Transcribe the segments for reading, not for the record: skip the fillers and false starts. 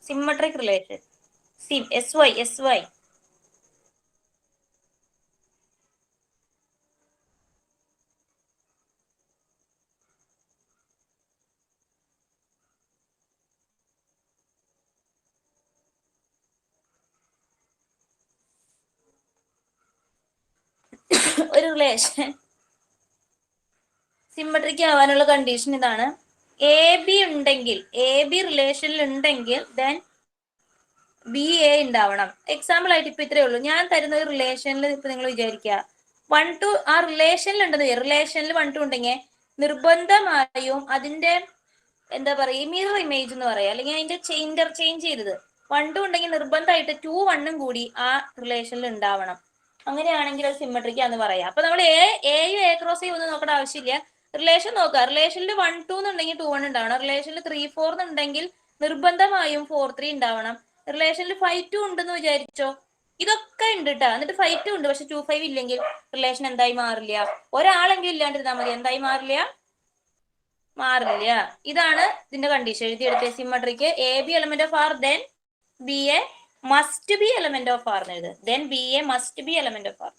Symmetric relation. SY. ഒരു relation symmetric ആവാനുള്ള condition ഇതാണ്. AB ഉണ്ടെങ്കിൽ, AB റിലേഷനിൽ ഉണ്ടെങ്കിൽ ദെൻ BA ഉണ്ടാവണം. എക്സാമ്പിൾ ആയിട്ട് ഇപ്പൊ ഇത്രയേ ഉള്ളൂ. ഞാൻ തരുന്ന ഒരു റിലേഷനിൽ ഇപ്പൊ നിങ്ങൾ വിചാരിക്കുക 1-2 ആ റിലേഷനിൽ ഉണ്ടെന്ന്, റിലേഷനിൽ 1-2 ഉണ്ടെങ്കിൽ നിർബന്ധമായും അതിന്റെ എന്താ പറയുക, മിറർ ഇമേജ് എന്ന് പറയാം, അല്ലെങ്കിൽ അതിന്റെ ഇന്റർചേഞ്ച് ചെയ്തത് 1-2 ഉണ്ടെങ്കിൽ നിർബന്ധമായിട്ട് 2-1 കൂടി ആ റിലേഷനിൽ ഉണ്ടാവണം. അങ്ങനെയാണെങ്കിൽ അത് സിമ്മട്രിക് ആണെന്ന് പറയാം. അപ്പൊ നമ്മൾ എയും A ക്രോസ് A ഒന്നും നോക്കേണ്ട ആവശ്യമില്ല. റിലേഷൻ നോക്കുക. റിലേഷനിൽ 1-2 എന്നുണ്ടെങ്കിൽ 2-1 ഉണ്ടാവണം. റിലേഷനിൽ 3-4 എന്നുണ്ടെങ്കിൽ നിർബന്ധമായും 4-3 ഉണ്ടാവണം. റിലേഷനിൽ 5-2 ഉണ്ടെന്ന് വിചാരിച്ചോ, ഇതൊക്കെ ഉണ്ട് കേട്ടോ. എന്നിട്ട് 5-2 ഉണ്ട് പക്ഷെ 2-5 ഇല്ലെങ്കിൽ റിലേഷൻ എന്തായി മാറില്ല? ഒരാളെങ്കിലും ഇല്ലാണ്ടിരുന്നാൽ മതി, എന്തായി മാറില്ല? മാറില്ല. ഇതാണ് ഇതിന്റെ കണ്ടീഷൻ. എഴുതിയെടുത്തേ. Symmetric AB element of R, then BA must be element of R എന്ന് എഴുതുക. then BA must be element of R.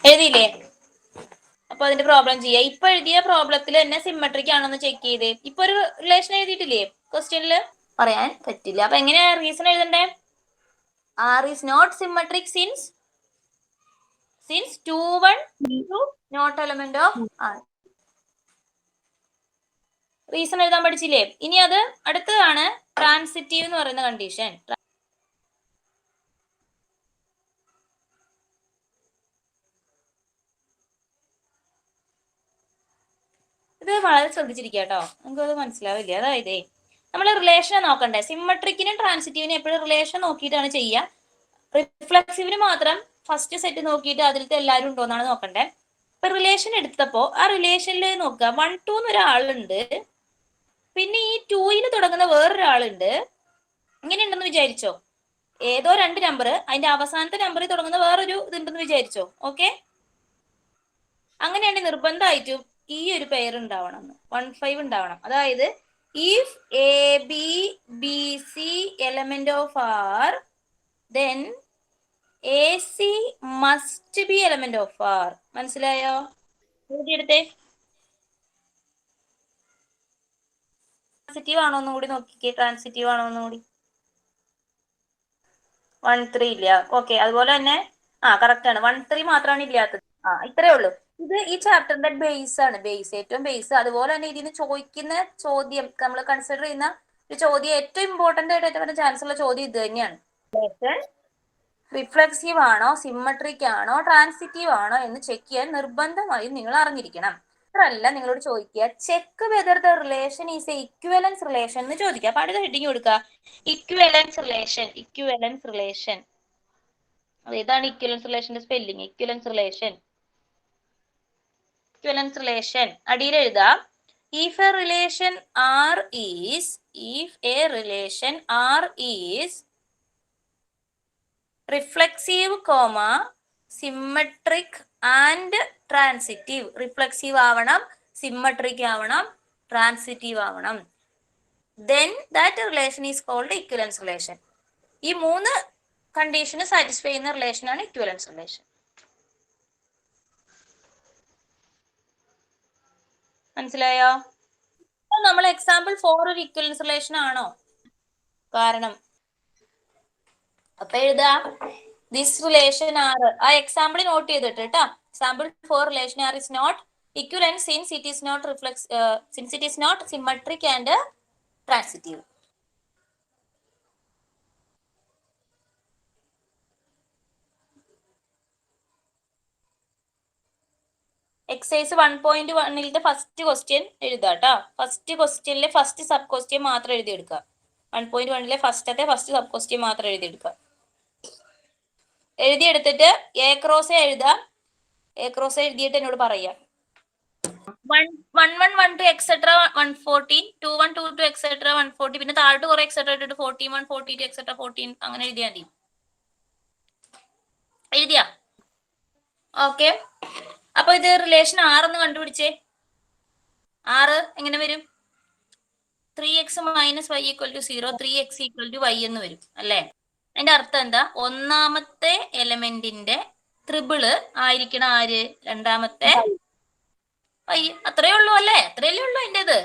എഴുതിയില്ലേ? അപ്പൊ അതിന്റെ പ്രോബ്ലം ചെയ്യാം. ഇപ്പൊ എഴുതിയ പ്രോബ്ലത്തിൽ തന്നെ സിമ്മട്രിക് ആണെന്ന് ചെക്ക് ചെയ്തേ. ഇപ്പൊ ഒരു റിലേഷൻ എഴുതിയിട്ടില്ലേ ക്വസ്റ്റ്യനിൽ? പറയാൻ പറ്റില്ല. അപ്പൊ എങ്ങനെയാ reason എഴുതണ്ടേ? R is not symmetric since 2-1 not element of R. Reason എഴുതാൻ പഠിച്ചില്ലേ? ഇനി അത് അടുത്തതാണ് ട്രാൻസിറ്റീവ് എന്ന് പറയുന്ന കണ്ടീഷൻ. ഇത് വളരെ ശ്രദ്ധിച്ചിരിക്കുക കേട്ടോ, നമുക്കത് മനസ്സിലാവില്ല. അതായത് നമ്മൾ റിലേഷൻ നോക്കണ്ടേ. സിമ്മട്രിക്കിനും ട്രാൻസിറ്റീവിനും എപ്പോഴും റിലേഷൻ നോക്കിയിട്ടാണ് ചെയ്യുക. റിഫ്ലക്സീവിന് മാത്രം ഫസ്റ്റ് സെറ്റ് നോക്കിയിട്ട് അതിലത്തെ എല്ലാവരും ഉണ്ടോ എന്നാണ് നോക്കണ്ടേ. ഇപ്പൊ റിലേഷൻ എടുത്തപ്പോ ആ റിലേഷനിൽ നോക്കുക 1-2 ഒരാളുണ്ട്, പിന്നെ ഈ 2-ൽ തുടങ്ങുന്ന വേറൊരാളുണ്ട്. ഇങ്ങനെ ഉണ്ടെന്ന് വിചാരിച്ചോ. ഏതോ 2 നമ്പർ, അതിന്റെ അവസാനത്തെ നമ്പറിൽ തുടങ്ങുന്ന വേറൊരു ഇതുണ്ടെന്ന് വിചാരിച്ചോ. ഓക്കെ, അങ്ങനെയാണെങ്കിൽ നിർബന്ധമായിട്ടും ഈ ഒരു പെയർ ഉണ്ടാവണം, 1-5 ഉണ്ടാവണം. അതായത് if AB BC element of R, then AC must be element of R. മനസ്സിലായോ? എഴുതിയെടുത്തേ. ട്രാൻസിറ്റീവ് ആണോ എന്ന് കൂടി നോക്കിക്കേ. ട്രാൻസിറ്റീവ് ആണോ എന്ന് കൂടി. 1-3 ഇല്ല. ഓക്കെ, അതുപോലെ തന്നെ കറക്റ്റ് ആണ്. 1-3 മാത്രമാണ് ഇല്ലാത്തത്. ഇത്രേ ഉള്ളൂ. ഇത് ഈ ചാപ്റ്ററിന്റെ ബേസ് ആണ്, ഏറ്റവും ബേസ്. അതുപോലെ തന്നെ ഇതിന് ചോദിക്കുന്ന ചോദ്യം, നമ്മൾ കൺസിഡർ ചെയ്യുന്ന ഒരു ചോദ്യം, ഏറ്റവും ഇമ്പോർട്ടന്റ് ആയിട്ട് വരുന്ന ചാൻസ് ഉള്ള ചോദ്യം ഇത് തന്നെയാണ്. റിഫ്ലക്സീവ് ആണോ, സിമ്മട്രിക് ആണോ, ട്രാൻസിറ്റീവ് ആണോ എന്ന് ചെക്ക് ചെയ്യാൻ നിർബന്ധമായും നിങ്ങൾ അറിഞ്ഞിരിക്കണം. അല്ല നിങ്ങളോട് ചോദിക്കുക check whether the relation is A ഇക്വലൻസ് relation എന്ന് ചോദിക്കുക. അപ്പൊ അടുത്ത ഹെഡിങ് കൊടുക്കുക ഇക്വലൻസ് റിലേഷൻ. ഇതാണ് ഇക്വലൻസ് റിലേഷന്റെ സ്പെല്ലിംഗ്. ഇക്വലൻസ് റിലേഷൻ അടിയിൽ എഴുതാം. if a relation R is reflexive, symmetric and transitive. Reflexive ആവണം, സിമ്മട്രിക് ആവണം, ട്രാൻസിറ്റീവ് ആവണം. then that relation is called equivalence relation. ഈ 3 കണ്ടീഷന് സാറ്റിസ്ഫൈ ചെയ്യുന്ന റിലേഷൻ ആണ് ഇക്വലൻസ് റിലേഷൻ. മനസ്സിലായോ? നമ്മൾ എക്സാമ്പിൾ 4 ഒരു ഇക്വലൻസ് റിലേഷൻ ആണോ? കാരണം അപ്പൊ എഴുതാ ദിസ് റിലേഷൻ ആർ, ആ എക്സാമ്പിൾ നോട്ട് ചെയ്തിട്ട് കേട്ടോ. Example 4 relation R is not equivalent since it is not symmetric and transitive. Exercise 1.1 first question എഴുതാട്ടോ. ഫസ്റ്റ് ക്വസ്റ്റ്യനിലെ ഫസ്റ്റ് സബ് ക്വസ്റ്റ്യൻ മാത്രം എഴുതിയെടുക്കുക. 1.1 ഫസ്റ്റ് സബ് ക്വസ്റ്റ്യൻ മാത്രം എഴുതിയെടുക്കുക. എഴുതിയെടുത്തിട്ട് A ക്രോസ് എഴുതാം. A ക്രോസ് എഴുതിയിട്ട് എന്നോട് പറയാം. 1-1-1-2 എക്സെട്ര 114, 2-1-2-2 എക്സെട്ര 140, പിന്നെ താഴോട്ട് കുറെ എക്സെട്ര ഇട്ടിട്ട് 41, 42 എക്സെട്ര 14 അങ്ങനെ എഴുതിയാൽ മതി. എഴുതിയാ? ഓക്കെ, അപ്പൊ ഇത് റിലേഷൻ R എന്ന് കണ്ടുപിടിച്ചേ. 6 എങ്ങനെ വരും? 3x minus y equal to 0, 3x equal to y എന്ന് വരും അല്ലേ? അതിന്റെ അർത്ഥം എന്താ? ഒന്നാമത്തെ എലമെന്റിന്റെ ട്രിപ്പിള് ആയിരിക്കണം ആര്? രണ്ടാമത്തെ y. അത്രേ ഉള്ളൂ അല്ലേ? അത്രയല്ലേ ഉള്ളൂ അതിൻ്റെത്.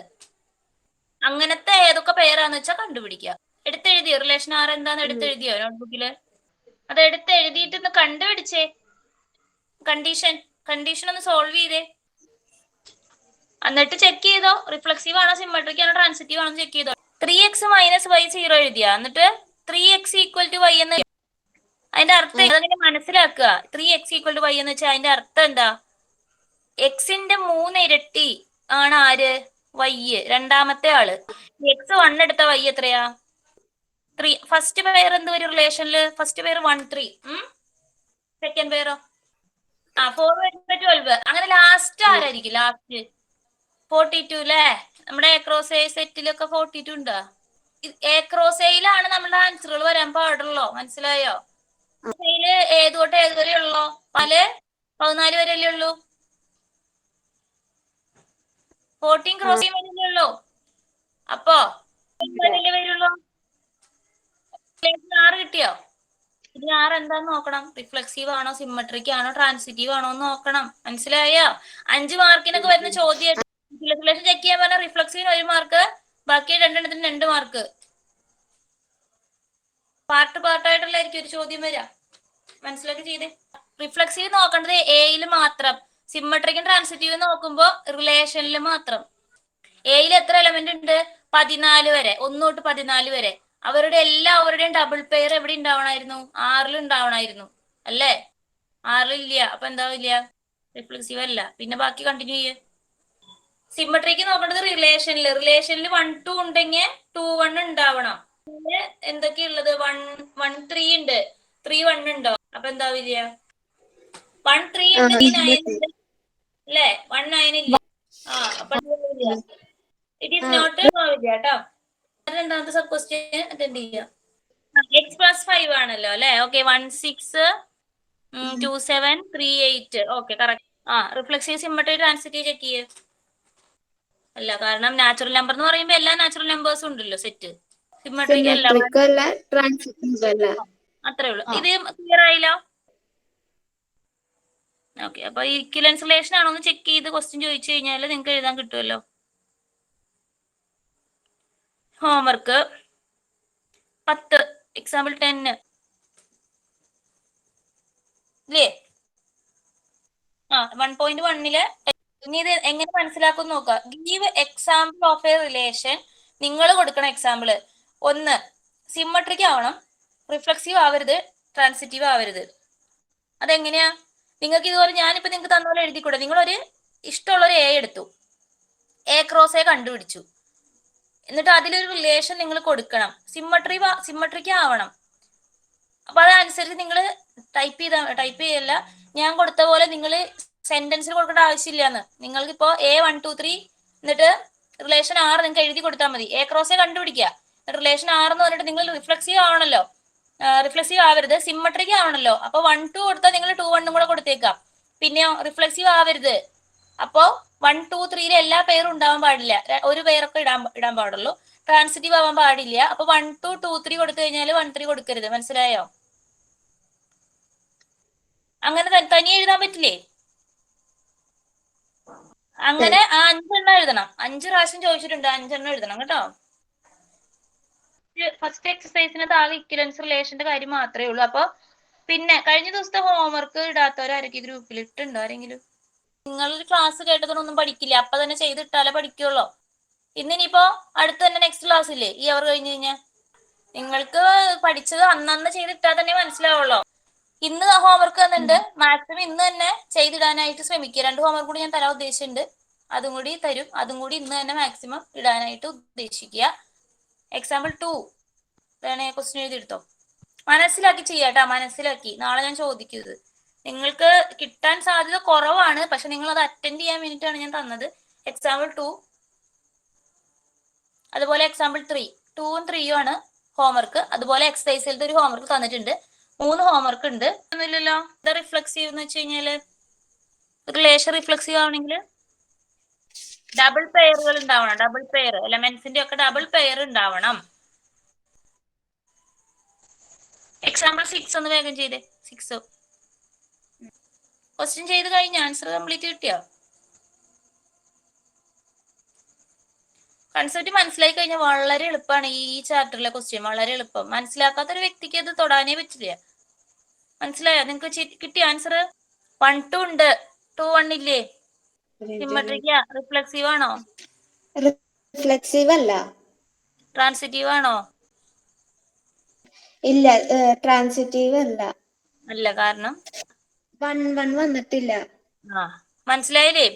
അങ്ങനത്തെ ഏതൊക്കെ പേരാന്ന് വെച്ചാൽ കണ്ടുപിടിക്കുക. എടുത്തെഴുതിയോ? റിലേഷൻ ആർ എന്താന്ന് എടുത്തെഴുതിയോ നോട്ട്ബുക്കില്? അത് എടുത്തെഴുതിയിട്ട് ഒന്ന് കണ്ടുപിടിച്ചേ. കണ്ടീഷൻ ഒന്ന് സോൾവ് ചെയ്തേ. എന്നിട്ട് ചെക്ക് ചെയ്തോ, റിഫ്ലക്സീവ് ആണോ സിമെട്രിക് ആണോ ട്രാൻസിറ്റീവ് ആണോ ചെക്ക് ചെയ്തോ. 3x മൈനസ് y 0 എഴുതിയാ, എന്നിട്ട് 3x ഈക്വൽ ടു y എന്ന് അതിന്റെ അർത്ഥം അതങ്ങനെ മനസ്സിലാക്കുക. 3x ഈക്വൽ ടു y എന്ന് വെച്ചാൽ അതിന്റെ അർത്ഥം എന്താ? എക്സിന്റെ 3 ഇരട്ടി ആണ് ആര്? y. രണ്ടാമത്തെ ആള്. x 1 എടുത്ത y എത്രയാ? 3. ഫസ്റ്റ് പെയർ എന്ത് വരും റിലേഷനില്? First pair 1 3. സെക്കൻഡ് പെയറോ? 4 12. അങ്ങനെ ലാസ്റ്റ് ആരായിരിക്കും? ലാസ്റ്റ് 42 അല്ലേ? നമ്മുടെ എ ക്രോസ് എ സെറ്റിലൊക്കെ 42 ഉണ്ടോ? എ ക്രോസ് എയിലാണ് നമ്മുടെ ആൻസറുകൾ വരാൻ പാടുള്ളോ? മനസ്സിലായോ? ഏത് തൊട്ട് ഏത് വരെ ഉള്ളോ? 14 വരെ അല്ലേ ഉള്ളൂ. 14 ക്രോസ് വരെ ഉള്ളൂ. അപ്പോ വരുള്ളൂ. 6 കിട്ടിയോ? ഇനി 6 എന്താന്ന് നോക്കണം. റിഫ്ലക്സീവ് ആണോ സിമെട്രിക് ആണോ ട്രാൻസിറ്റീവ് ആണോ എന്ന് നോക്കണം. മനസ്സിലായോ? 5 മാർക്കിനൊക്കെ വരുന്ന ചോദ്യം റിലേഷൻ ചെക്ക് ചെയ്യാൻ പറഞ്ഞാൽ റിഫ്ലക്സീവിന് 1 മാർക്ക്, ബാക്കി 2 2 മാർക്ക്. പാർട്ടായിട്ടുള്ളായിരിക്കും ഒരു ചോദ്യം വരിക. മനസ്സിലാക്കി ചെയ്തേ. റിഫ്ലക്സീവ് നോക്കേണ്ടത് എയിൽ മാത്രം, സിമെട്രിക്കും ട്രാൻസിറ്റീവ് നോക്കുമ്പോ റിലേഷനിൽ മാത്രം. എയിൽ എത്ര എലമെന്റ് ഉണ്ട്? 14 വരെ, 1 തൊട്ട് 14 വരെ. എല്ലാവരുടെയും ഡബിൾ പെയർ എവിടെ ഉണ്ടാവണമായിരുന്നു? 6 ഉണ്ടാവണമായിരുന്നു അല്ലേ? 6 ഇല്ല. അപ്പൊ എന്താവില്ല? റിഫ്ലക്സീവ് അല്ല. പിന്നെ ബാക്കി കണ്ടിന്യൂ ചെയ്യേ. സിമെട്രിക്ക് നോക്കേണ്ടത് റിലേഷനിൽ 1 2 ഉണ്ടെങ്കിൽ 2 1 ഉണ്ടാവണം. എന്തൊക്കെയുള്ളത്? 1 1 3 ഉണ്ട്. 3 1 ഉണ്ടോ? അപ്പൊ എന്താവില്ല? 1 3 ഉണ്ട്, 9 ഉണ്ട് അല്ലേ? 1 9 ഇല്ല. അപ്പൊ ഇറ്റ് ഈസ് നോട്ട് കേട്ടോ. രണ്ടാമത്തെ സബ് ക്വസ്റ്റ്യൻ അറ്റൻഡ് ചെയ്യാം. x + 5 ആണല്ലോ അല്ലെ? Okay. 1 6 2 7 3 8. Okay, correct. Reflexive symmetric transitive check ചെയ്യേ. അല്ല, കാരണം നാച്ചുറൽ നമ്പർ എന്ന് പറയുമ്പോ എല്ലാ നാച്ചുറൽ നമ്പേഴ്സും ഉണ്ടല്ലോ സെറ്റ്. സിമെട്രിക് അല്ല, അത്രേ ഉള്ളൂ. ഇത് ക്ലിയർ ആയില്ലോ? ഓക്കെ. അപ്പൊ ഈക്വലൻസ് റിലേഷൻ ആണോ എന്ന് ചെക്ക് ചെയ്ത് ക്വസ്റ്റ്യൻ ചോദിച്ചു കഴിഞ്ഞാൽ നിങ്ങൾക്ക് എഴുതാൻ കിട്ടുമല്ലോ. ഹോംവർക്ക് 10, എക്സാമ്പിൾ 10 ഇല്ലേ? 1.1 ഇനി ഇത് എങ്ങനെ മനസ്സിലാക്കും നോക്കുക. Give example of A relation. നിങ്ങൾ കൊടുക്കണം എക്സാമ്പിള്. 1 സിമെട്രിക് ആവണം, റിഫ്ലക്സീവ് ആവരുത്, ട്രാൻസിറ്റീവ് ആവരുത്. അതെങ്ങനെയാ? നിങ്ങൾക്ക് ഇതുപോലെ ഞാനിപ്പോ നിങ്ങൾക്ക് തന്ന പോലെ എഴുതിക്കൂടെ? നിങ്ങളൊരു ഇഷ്ടമുള്ളൊരു എ എടുത്തു, എ ക്രോസ് എ കണ്ടുപിടിച്ചു, എന്നിട്ട് അതിലൊരു റിലേഷൻ നിങ്ങൾ കൊടുക്കണം. സിമെട്രിക് ആവണം. അപ്പൊ അതനുസരിച്ച് നിങ്ങൾ ടൈപ്പ് ചെയ്യല്ല. ഞാൻ കൊടുത്ത പോലെ നിങ്ങൾ സെന്റൻസിൽ കൊടുക്കേണ്ട ആവശ്യമില്ലാന്ന്. നിങ്ങൾക്ക് ഇപ്പോ A 1 2 3 എന്നിട്ട് റിലേഷൻ 6 നിങ്ങൾക്ക് എഴുതി കൊടുത്താൽ മതി. എ ക്രോസ് എ കണ്ടുപിടിക്കുക, റിലേഷൻ 6 എന്ന് പറഞ്ഞിട്ട് നിങ്ങൾ റിഫ്ലക്സീവ് ആവണല്ലോ, റിഫ്ലക്സീവ് ആവരുത്, സിമെട്രിക് ആവണല്ലോ. അപ്പൊ 1 2 കൊടുത്താൽ നിങ്ങൾ 2 1 കൂടെ കൊടുത്തേക്കാം. പിന്നെയോ റിഫ്ലക്സീവ് ആവരുത്. അപ്പോ 1 2 3 എല്ലാ പേരും ഉണ്ടാവാൻ പാടില്ല, ഒരു പേരൊക്കെ ഇടാൻ പാടുള്ളൂ. ട്രാൻസിറ്റീവ് ആവാൻ പാടില്ല. അപ്പൊ 1 2 2 3 കൊടുത്തു കഴിഞ്ഞാൽ 1 3 കൊടുക്കരുത്. മനസ്സിലായോ? അങ്ങനെ തനിയെ എഴുതാൻ പറ്റില്ലേ? അങ്ങനെ 5 എണ്ണം എഴുതണം. 5 പ്രാവശ്യം ചോദിച്ചിട്ടുണ്ട്, 5 എണ്ണം എഴുതണം കേട്ടോ. ഫസ്റ്റ് എക്സസൈസിന് താഴെ ഇക്വലൻസ് റിലേഷന്റെ കാര്യം മാത്രമേ ഉള്ളൂ. അപ്പൊ പിന്നെ കഴിഞ്ഞ ദിവസത്തെ ഹോംവർക്ക് ഇടാത്തവരാരൊക്കെ ഗ്രൂപ്പിൽ ഇട്ടുണ്ടോ ആരെങ്കിലും? നിങ്ങളൊരു ക്ലാസ് കേട്ടതൊന്നും പഠിക്കില്ല, അപ്പൊ തന്നെ ചെയ്തിട്ടാലേ പഠിക്കുള്ളൂ. ഇന്നിനിപ്പോ അടുത്ത് തന്നെ നെക്സ്റ്റ് ക്ലാസ് ഇല്ലേ ഈ അവർ കഴിഞ്ഞ് കഴിഞ്ഞാൽ? നിങ്ങൾക്ക് പഠിച്ചത് അന്നന്ന് ചെയ്തിട്ടാൽ തന്നെ മനസ്സിലാവുള്ളൂ. ഇന്ന് ഹോംവർക്ക് തന്നിട്ടുണ്ട്, മാക്സിമം ഇന്ന് തന്നെ ചെയ്തിടാനായിട്ട് ശ്രമിക്കുക. 2 ഹോംവർക്ക് കൂടി ഞാൻ തരാൻ ഉദ്ദേശിച്ചിട്ടുണ്ട്, അതും കൂടി തരും. അതും കൂടി ഇന്ന് തന്നെ മാക്സിമം ഇടാനായിട്ട് ഉദ്ദേശിക്കുക. എക്സാമ്പിൾ 2 വേണേ ക്വസ്റ്റ്യൻ എഴുതിയെടുത്തോ. മനസ്സിലാക്കി ചെയ്യാട്ടാ, മനസ്സിലാക്കി. നാളെ ഞാൻ ചോദിക്കുന്നത് നിങ്ങൾക്ക് കിട്ടാൻ സാധ്യത കുറവാണ്, പക്ഷെ നിങ്ങൾ അത് അറ്റൻഡ് ചെയ്യാൻ വേണ്ടിയിട്ടാണ് ഞാൻ തന്നത്. എക്സാമ്പിൾ 2, അതുപോലെ എക്സാമ്പിൾ 3. 2ഉം 3ഉം ആണ് ഹോംവർക്ക്. അതുപോലെ എക്സസൈസിലത്തെ ഒരു ഹോംവർക്ക് തന്നിട്ടുണ്ട്. 3 ഹോംവർക്ക് ഉണ്ട്. ഒന്നുമില്ലല്ലോ. ഇത് റിഫ്ലക്സീവ് എന്ന് വെച്ച് കഴിഞ്ഞാല് റിലേഷൻ റിഫ്ലക്സീവ് ആവണമെങ്കിൽ ഡബിൾ പെയറുകൾ ഉണ്ടാവണം. ഡബിൾ പെയർ എലമെന്റ്സിന്റെ ഒക്കെ ഡബിൾ പെയർ ഉണ്ടാവണം. എക്സാമ്പിൾ 6 ഒന്ന് വേഗം ചെയ്തേ. 6 ക്വസ്റ്റ്യൻ ചെയ്ത് കഴിഞ്ഞ ആൻസർ കംപ്ലീറ്റ് കിട്ടിയോ? കൺസെപ്റ്റ് മനസ്സിലാക്കി കഴിഞ്ഞാൽ വളരെ എളുപ്പമാണ് ഈ ചാപ്റ്ററിലെ ക്വസ്റ്റ്യൻ. വളരെ എളുപ്പം. മനസ്സിലാക്കാത്തൊരു വ്യക്തിക്ക് അത് തൊടാനേ പറ്റില്ല. മനസ്സിലായോ? നിങ്ങൾക്ക് കിട്ടിയ ആൻസർ? 1 2 ഉണ്ട്, 2 1 ഇല്ലേ? സിമ്മട്രിക്ക റിഫ്ലെക്സീവ് ആണോ? റിഫ്ലെക്സീവ് അല്ല. ട്രാൻസിറ്റീവ് ആണോ? ഇല്ല, ട്രാൻസിറ്റീവ് അല്ല. അല്ല, കാരണം 1 1 വന്നിട്ടില്ല. മനസ്സിലായില്ലേ?